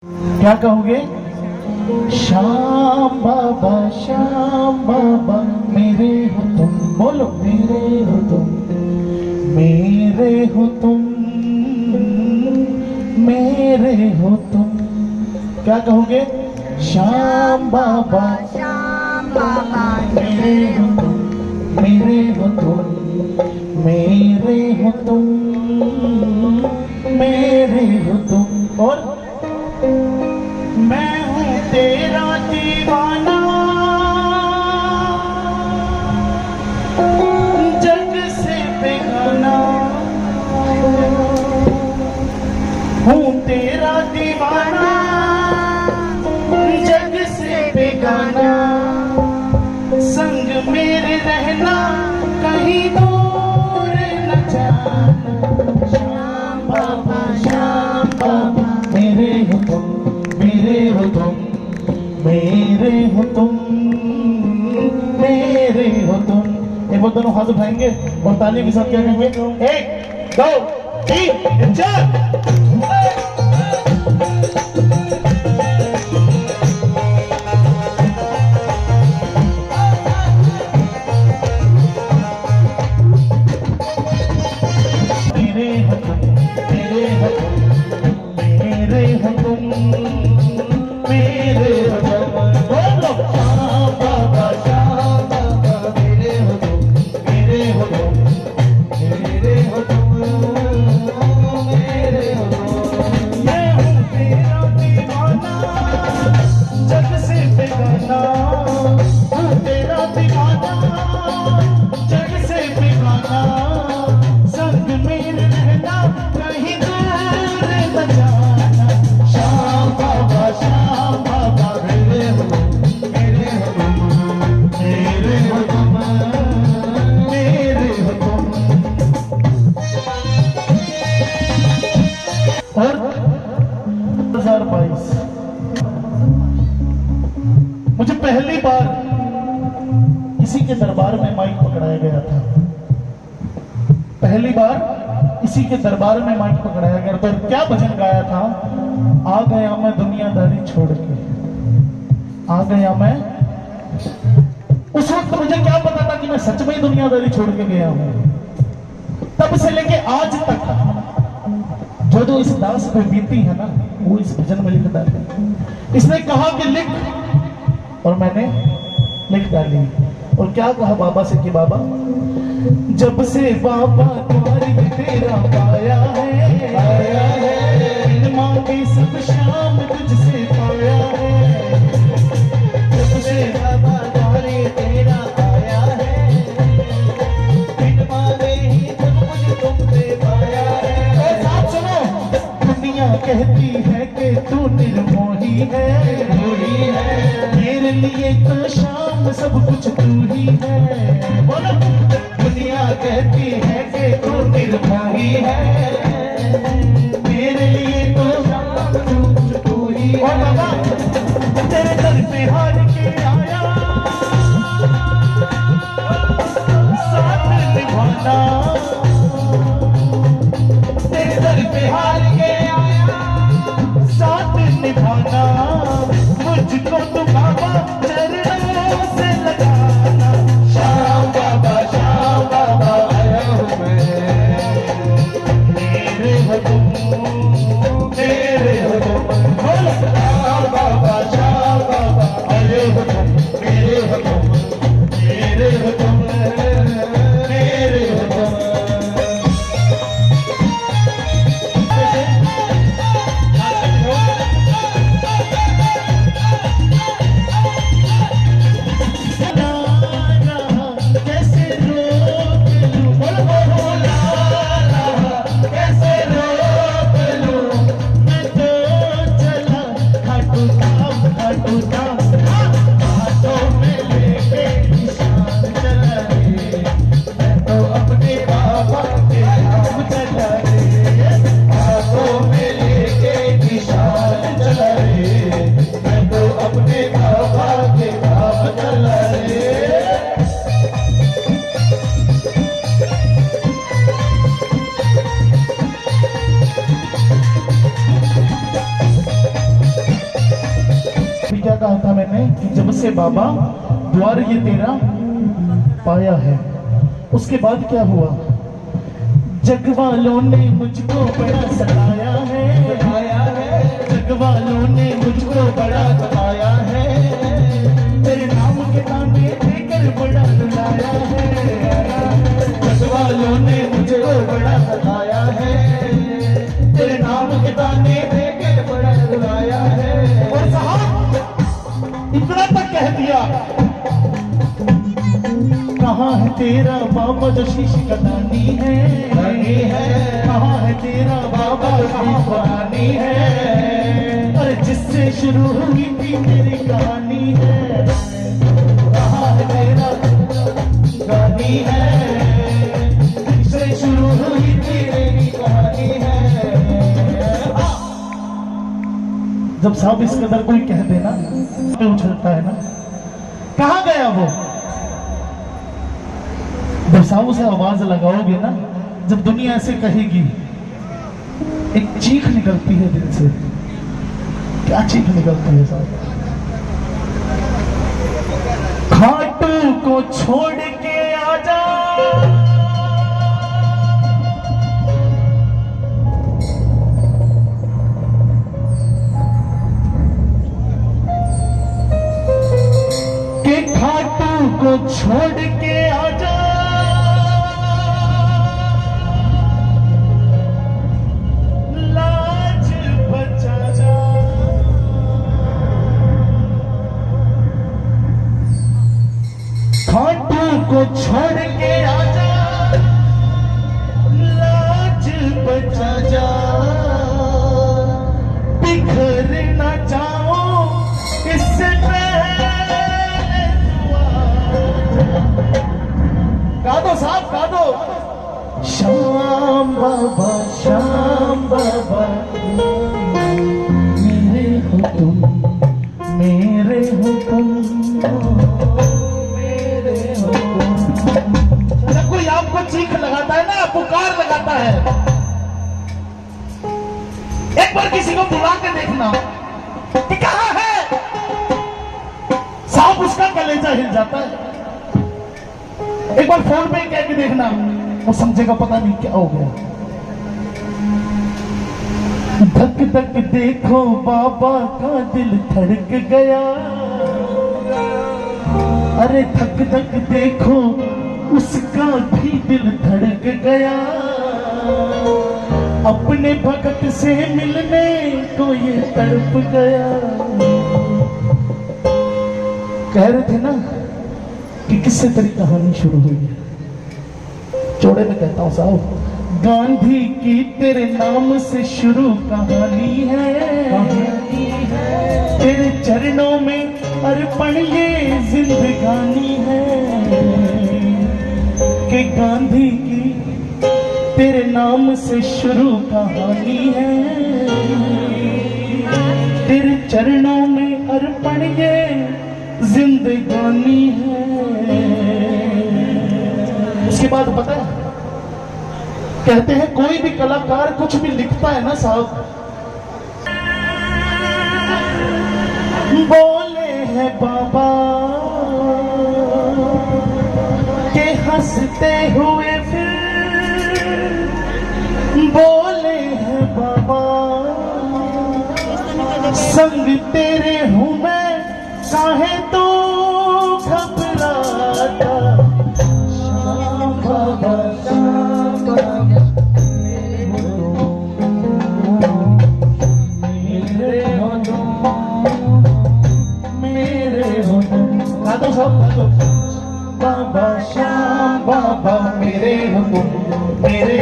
क्या कहोगे? श्याम बाबा मेरे हो तुम, बोलो मेरे हो तुम, मेरे हो तुम, मेरे हो तुम। क्या कहोगे? श्याम बाबा मेरे हो तुम, मेरे हो तुम, मेरे हो तुम, मेरे हो तुम। और मैं हूँ तेरा दीवाना, जग से बेगाना, हूँ तेरा दीवाना, जग से बेगाना, संग मेरे रहना, कहीं दूर न जाना। श्याम बाबा मेरे हो तुम, मेरे हो तुम, मेरे हो तुम, मेरे हो तुम। एक बार दोनों हाथ उठाएंगे और ताली के साथ क्या कहेंगे? 1 2 3 4। मेरे हो तुम, मेरे हो तुम, मेरे हो तुम, मेरे हो तुम। बोलो श्याम बाबा मेरे हो तुम, मेरे हो तुम, मेरे हो तुम, मेरे हो तुम। मैं हूँ तेरा दीवाना, जग से बेगाना, हूँ तेरा दीवाना, जग से बेगाना, संग मेरे रहना, कहीं दूर न जाना। श्याम बाबा मेरे हो तुम, मेरे हो तुम, मेरे हो तुम, मेरे हो तुम। और 2022 मुझे पहली बार इसी के दरबार में माइक पकड़ाया गया था। पहली बार इसी के दरबार में माइक पकड़ाया गया। तो क्या भजन गाया था? आ गया मैं दुनियादारी छोड़ के, आ गया मैं। उस वक्त मुझे क्या पता था कि मैं सच में दुनियादारी छोड़ के गया हूं। तब से लेके आज तक जो इस दास पे बीती है ना, वो इस भजन में लिख डाली। इसने कहा कि लिख, और मैंने लिख डाली। और क्या कहा बाबा से कि बाबा, जब से बाबा तुम्हारी तेरा पाया है, मांगी सब शाम तुझसे पाया है। जब से बाबा तुम्हारी तेरा आया है, बिन मांगे ही सब कुछ तुमसे पाया है। साथ सुनो, दुनिया कहती है कि तू निर्मोही है, मेरे लिए तो शाम सब कुछ तू ही है। बोलो, दुनिया कहती है कि तू निर्मोही है, मेरे लिए तो शाम सब कुछ तू ही है। और बाबा तेरे दर पे हार के आया, साथ निभाना। तेरे दर पे हार के आया, साथ निभाना। मुझको तो बाबा चरणों से लगाना। श्याम बाबा आया हूँ मैं, मेरे हो तुम, मेरे हो तुम। बोलो श्याम बाबा आए हो तुम, मेरे हो तुम, मेरे हो तुम, मेरे हो तुम। क्या कहा था मैंने कि जब से बाबा द्वार ये तेरा पाया है, उसके बाद क्या हुआ? जग वालों ने मुझको बड़ा सताया है, जग वालों ने मुझको बड़ा सताया है, तेरे नाम के ताने देकर बड़ा रुलाया है, जग वालों ने मुझको बड़ा सताया है, तेरे नाम के ताने देकर बड़ा रुलाया है। और साहब इतना तक कह दिया, कहाँ है तेरा बाबा जो शीश कटानी है, कहाँ है तेरा बाबा शीश कटानी है, अरे जिससे शुरू हुई थी मेरी कहानी है, कहाँ है तेरा कहानी है, जिससे शुरू हुई थी मेरी कहानी है। जब साहब इस कदर कोई कह देना तो उछलता है ना, कहाँ गया वो? जब साहब से आवाज लगाओगे ना, जब दुनिया ऐसे कहेगी, एक चीख निकलती है दिल से। क्या चीख निकलती है साहब? खाटू को छोड़ के आजा, के खाटू को छोड़ के आजा, खाटू को छोड़ के आजा, लाज बचा जा, बिखर ना जाओ इससे पहले गा दो साहब, गा दो। श्याम बाबा मेरे हो तुम, मेरे हो तुम, जब कोई आपको चीख लगाता है ना, पुकार लगाता है, एक बार किसी को बुला के देखना कि कहां है, साहब उसका कलेजा हिल जाता है। एक बार फोन पे कह के देखना, वो समझेगा पता नहीं क्या हो गया। धक धक देखो बाबा का दिल धड़क गया, अरे धक धक देखो उसका भी दिल धड़क गया, अपने भगत से मिलने को ये तड़प गया। कह रहे थे ना कि किससे तेरी कहानी शुरू हुई है, चौड़े में कहता हूं साहब, गांधी की तेरे नाम से शुरू कहानी है, तेरे चरणों में अर्पण ये जिंदगानी है, कि गांधी की तेरे नाम से शुरू कहानी है, तेरे चरणों में अर्पण ये जिंदगानी है। उसके बाद पता है, कहते हैं कोई भी कलाकार कुछ भी लिखता है ना साहब, बोले हैं बाबा के हंसते हुए फिर, बोले हैं बाबा संग तेरे हूं मैं, काहे तो घबराता, श्याम बाबा श्याम बाबा मेरे हो तुम, मेरे हो तुम, गा दो सब, बाबा श्याम बाबा मेरे हो तुम, मेरे